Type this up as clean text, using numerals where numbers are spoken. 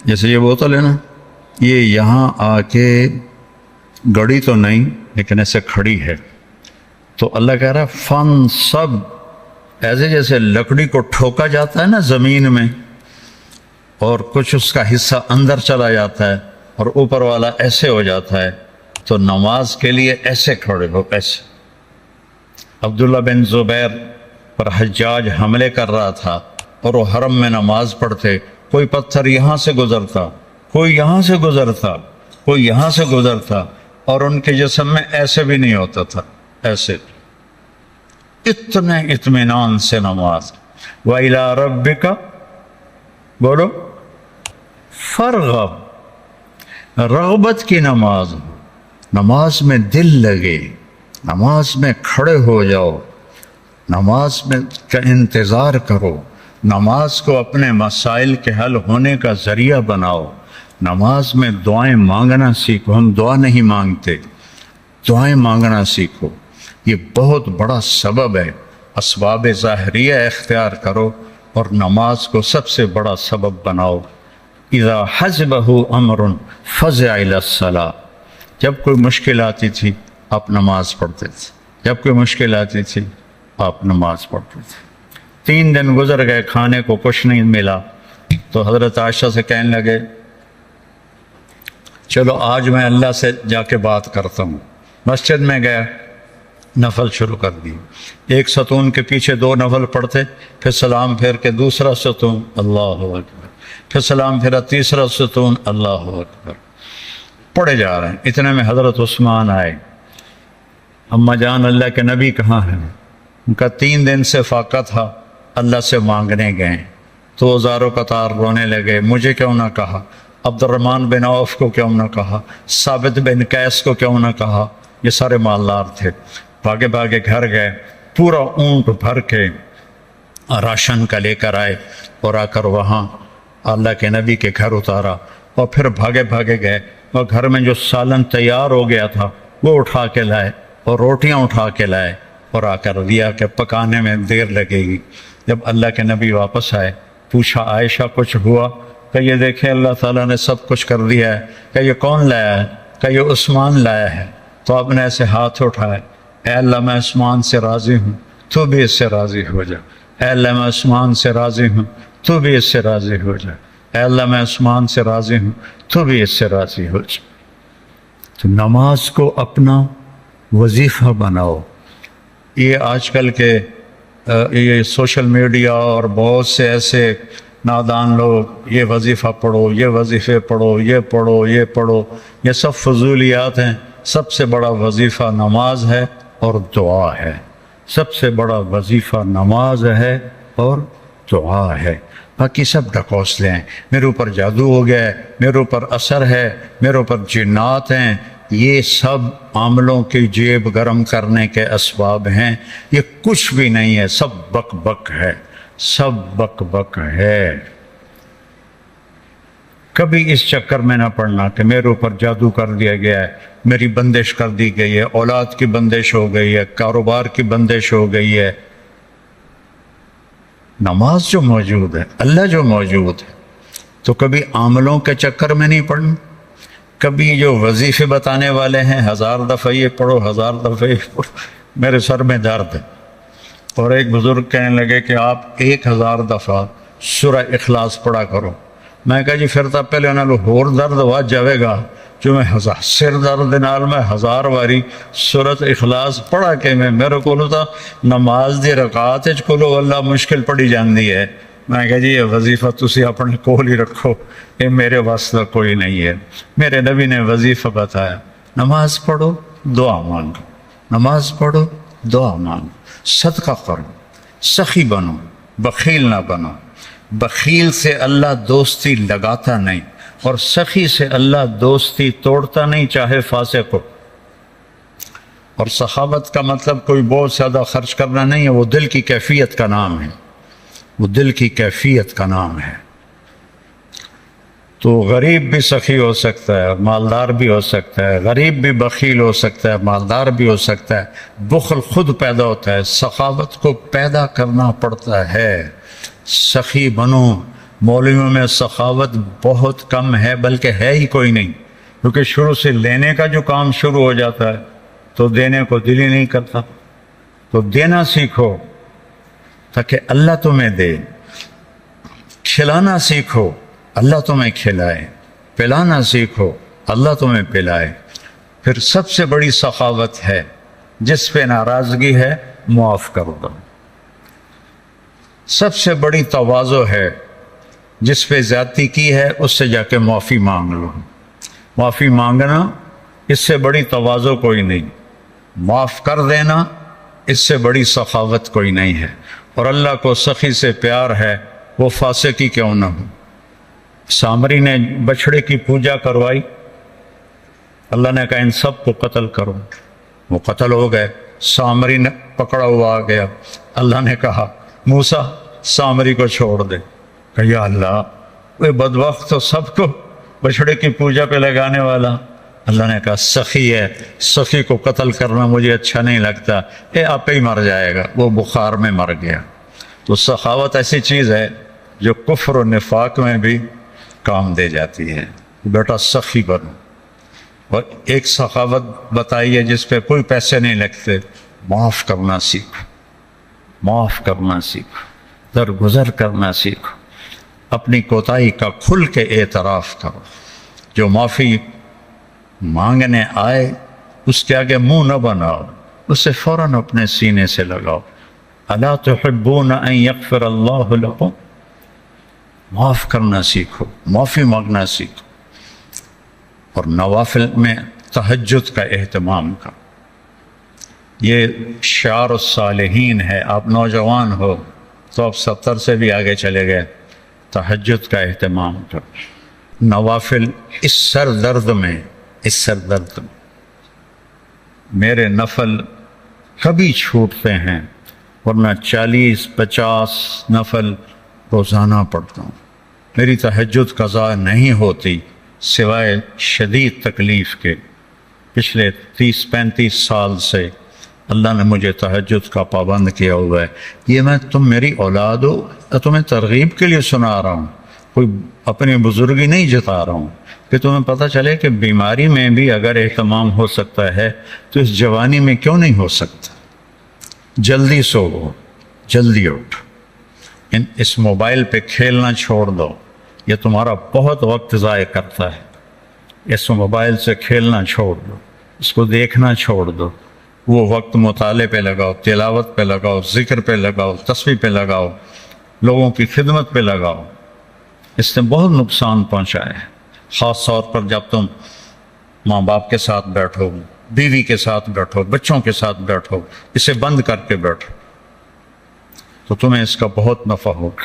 جیسے یہ بوتل ہے نا، یہ یہاں آ کے گڑی تو نہیں لیکن ایسے کھڑی ہے، تو اللہ کہہ رہا ہے فن سب، ایسے جیسے لکڑی کو ٹھوکا جاتا ہے نا زمین میں اور کچھ اس کا حصہ اندر چلا جاتا ہے اور اوپر والا ایسے ہو جاتا ہے، تو نماز کے لیے ایسے کھڑے ہو، ایسے۔ عبداللہ بن زبیر پر حجاج حملے کر رہا تھا اور وہ حرم میں نماز پڑھتے، کوئی پتھر یہاں سے گزرتا، کوئی یہاں سے گزرتا، کوئی یہاں سے گزرتا، اور ان کے جسم میں ایسے بھی نہیں ہوتا تھا، ایسے، اتنے اطمینان سے نماز۔ وَإِلَىٰ رَبِّكَ، بولو، فرغب، رغبت کی نماز، نماز میں دل لگے، نماز میں کھڑے ہو جاؤ، نماز میں کا انتظار کرو، نماز کو اپنے مسائل کے حل ہونے کا ذریعہ بناؤ، نماز میں دعائیں مانگنا سیکھو۔ ہم دعا نہیں مانگتے، دعائیں مانگنا سیکھو، یہ بہت بڑا سبب ہے۔ اسباب ظاہریہ اختیار کرو اور نماز کو سب سے بڑا سبب بناؤ۔ اذا حزبہ امر فزع الی الصلاۃ، جب کوئی مشکل آتی تھی آپ نماز پڑھتے تھے، جب کوئی مشکل آتی تھی آپ نماز پڑھتے تھے۔ 3 دن گزر گئے، کھانے کو کچھ نہیں ملا، تو حضرت عائشہ سے کہنے لگے چلو آج میں اللہ سے جا کے بات کرتا ہوں۔ مسجد میں گیا، نفل شروع کر دی، ایک ستون کے پیچھے 2 نفل پڑھتے، پھر سلام پھیر کے دوسرا ستون، اللہ اکبر، پھر سلام پھیرا تیسرا ستون، اللہ اکبر، پڑھے جا رہے ہیں۔ اتنے میں حضرت عثمان آئے، اماں جان اللہ کے نبی کہاں ہیں؟ ان کا 3 دن سے فاقہ تھا، اللہ سے مانگنے گئے، تو زاروں قطار رونے لگے، مجھے کیوں نہ کہا، عبد الرحمن بن عوف کو کیوں نہ کہا، ثابت بن قیس کو کیوں نہ کہا، یہ سارے مالدار تھے۔ بھاگے بھاگے گھر گئے، پورا اونٹ بھر کے راشن کا لے کر آئے اور آ کر وہاں اللہ کے نبی کے گھر اتارا، اور پھر بھاگے بھاگے گئے اور گھر میں جو سالن تیار ہو گیا تھا وہ اٹھا کے لائے اور روٹیاں اٹھا کے لائے اور آ کر دیا کہ پکانے میں دیر لگے گی۔ جب اللہ کے نبی واپس آئے، پوچھا عائشہ کچھ ہوا؟ کہ یہ دیکھیں اللہ تعالیٰ نے سب کچھ کر دیا ہے۔ کہ یہ کون لایا ہے؟ کہ یہ عثمان لایا ہے۔ تو آپ نے ایسے ہاتھ اٹھائے، اے اللہ میں عثمان سے راضی ہوں، تو بھی اس سے راضی ہو جا۔ اے اللہ میں عثمان سے راضی ہوں، تو بھی اس سے راضی ہو جا۔ اے اللہ میں عثمان سے راضی ہوں، تو بھی اس سے راضی ہو جا۔ تو نماز کو اپنا وظیفہ بناؤ۔ یہ آج کل کے یہ سوشل میڈیا اور بہت سے ایسے نادان لوگ، یہ وظیفہ پڑھو، یہ وظیفے پڑھو، یہ پڑھو، یہ پڑھو، یہ سب فضولیات ہیں۔ سب سے بڑا وظیفہ نماز ہے اور دعا ہے۔ سب سے بڑا وظیفہ نماز ہے اور دعا ہے۔ باقی سب ڈھکوسلے ہیں، میرے اوپر جادو ہو گیا ہے، میرے اوپر اثر ہے، میرے اوپر جنات ہیں، یہ سب عاملوں کی جیب گرم کرنے کے اسباب ہیں۔ یہ کچھ بھی نہیں ہے، سب بک بک ہے، سب بک بک ہے۔ کبھی اس چکر میں نہ پڑنا کہ میرے اوپر جادو کر دیا گیا ہے، میری بندش کر دی گئی ہے، اولاد کی بندش ہو گئی ہے، کاروبار کی بندش ہو گئی ہے۔ نماز جو موجود ہے، اللہ جو موجود ہے، تو کبھی عاملوں کے چکر میں نہیں پڑنا۔ کبھی جو وظیفے بتانے والے ہیں 1000 دفعہ یہ پڑھو، 1000 دفعہ یہ پڑھو، میرے سر میں درد ہے۔ اور ایک بزرگ کہنے لگے کہ آپ 1000 دفعہ سورہ اخلاص پڑھا کرو۔ میں کہا جی پھر تو پہلے انہوں نے ہور درد ہوا جاوے گا جو میں سر درد نال میں 1000 واری سورۃ اخلاص پڑھا کے میرے کو تو نماز دی رکعت وچ کولو اللہ مشکل پڑی جاندی ہے۔ میں کہا جی یہ وظیفہ تسی اپنے کول ہی رکھو، یہ میرے واسطے کوئی نہیں ہے۔ میرے نبی نے وظیفہ بتایا، نماز پڑھو دعا مانگو، نماز پڑھو دعا مانگو، صدقہ کرو، سخی بنو، بخیل نہ بنو۔ بخیل سے اللہ دوستی لگاتا نہیں اور سخی سے اللہ دوستی توڑتا نہیں، چاہے فاسق ہو۔ اور سخاوت کا مطلب کوئی بہت زیادہ خرچ کرنا نہیں ہے، وہ دل کی کیفیت کا نام ہے، وہ دل کی کیفیت کا نام ہے۔ تو غریب بھی سخی ہو سکتا ہے، مالدار بھی ہو سکتا ہے، غریب بھی بخیل ہو سکتا ہے، مالدار بھی ہو سکتا ہے۔ بخل خود پیدا ہوتا ہے، سخاوت کو پیدا کرنا پڑتا ہے۔ سخی بنو، مولویوں میں سخاوت بہت کم ہے، بلکہ ہے ہی کوئی نہیں، کیونکہ شروع سے لینے کا جو کام شروع ہو جاتا ہے تو دینے کو دل ہی نہیں کرتا۔ تو دینا سیکھو تاکہ اللہ تمہیں دے، کھلانا سیکھو اللہ تمہیں کھلائے، پلانا سیکھو اللہ تمہیں پلائے۔ پھر سب سے بڑی سخاوت ہے جس پہ ناراضگی ہے معاف کر دو۔ سب سے بڑی تواضع ہے جس پہ زیادتی کی ہے اس سے جا کے معافی مانگ لو۔ معافی مانگنا اس سے بڑی تواضع کوئی نہیں، معاف کر دینا اس سے بڑی سخاوت کوئی نہیں ہے۔ اور اللہ کو سخی سے پیار ہے، وہ فاسق ہی کیوں نہ ہو۔ سامری نے بچھڑے کی پوجا کروائی، اللہ نے کہا ان سب کو قتل کرو، وہ قتل ہو گئے۔ سامری نے پکڑا ہوا آ گیا، اللہ نے کہا موسیٰ سامری کو چھوڑ دے۔ کہ یا اللہ وہ بدبخت تو سب کو بچھڑے کی پوجا پہ لگانے والا۔ اللہ نے کہا سخی ہے، سخی کو قتل کرنا مجھے اچھا نہیں لگتا، آپ ہی مر جائے گا۔ وہ بخار میں مر گیا۔ تو سخاوت ایسی چیز ہے جو کفر و نفاق میں بھی کام دے جاتی ہے۔ بیٹا سخی بنو۔ اور ایک سخاوت بتائیے جس پہ کوئی پیسے نہیں لگتے، معاف کرنا سیکھو، معاف کرنا سیکھو، درگزر کرنا سیکھو، اپنی کوتاہی کا کھل کے اعتراف کرو۔ جو معافی مانگنے آئے اس کے آگے منہ نہ بناؤ، اسے فوراً اپنے سینے سے لگاؤ۔ الا تحبون ان یغفر اللہ لکم، معاف کرنا سیکھو، معافی مانگنا سیکھو۔ اور نوافل میں تہجد کا اہتمام کرو، یہ شعار الصالحین ہے۔ آپ نوجوان ہو تو آپ 70 سے بھی آگے چلے گئے، تہجد کا اہتمام کرو۔ نوافل اس سر درد میں میرے نفل کبھی چھوٹتے ہیں، ورنہ 40-50 نفل روزانہ پڑھتا ہوں۔ میری تہجد قضا نہیں ہوتی سوائے شدید تکلیف کے۔ پچھلے 30-35 سال سے اللہ نے مجھے تہجد کا پابند کیا ہوا ہے۔ یہ میں تم میری اولاد ہو، تمہیں ترغیب کے لیے سنا رہا ہوں، کوئی اپنی بزرگی نہیں جتا رہا ہوں، کہ تمہیں پتہ چلے کہ بیماری میں بھی اگر اہتمام ہو سکتا ہے تو اس جوانی میں کیوں نہیں ہو سکتا۔ جلدی سو، جلدی اٹھ، اس موبائل پہ کھیلنا چھوڑ دو، یہ تمہارا بہت وقت ضائع کرتا ہے۔ اس موبائل سے کھیلنا چھوڑ دو، اس کو دیکھنا چھوڑ دو، وہ وقت مطالعے پہ لگاؤ، تلاوت پہ لگاؤ، ذکر پہ لگاؤ، تسبیح پہ لگاؤ، لوگوں کی خدمت پہ لگاؤ۔ اس نے بہت نقصان پہنچا ہے، خاص طور پر جب تم ماں باپ کے ساتھ بیٹھو، بیوی کے ساتھ بیٹھو، بچوں کے ساتھ بیٹھو، اسے بند کر کے بیٹھو تو تمہیں اس کا بہت نفع ہوگا۔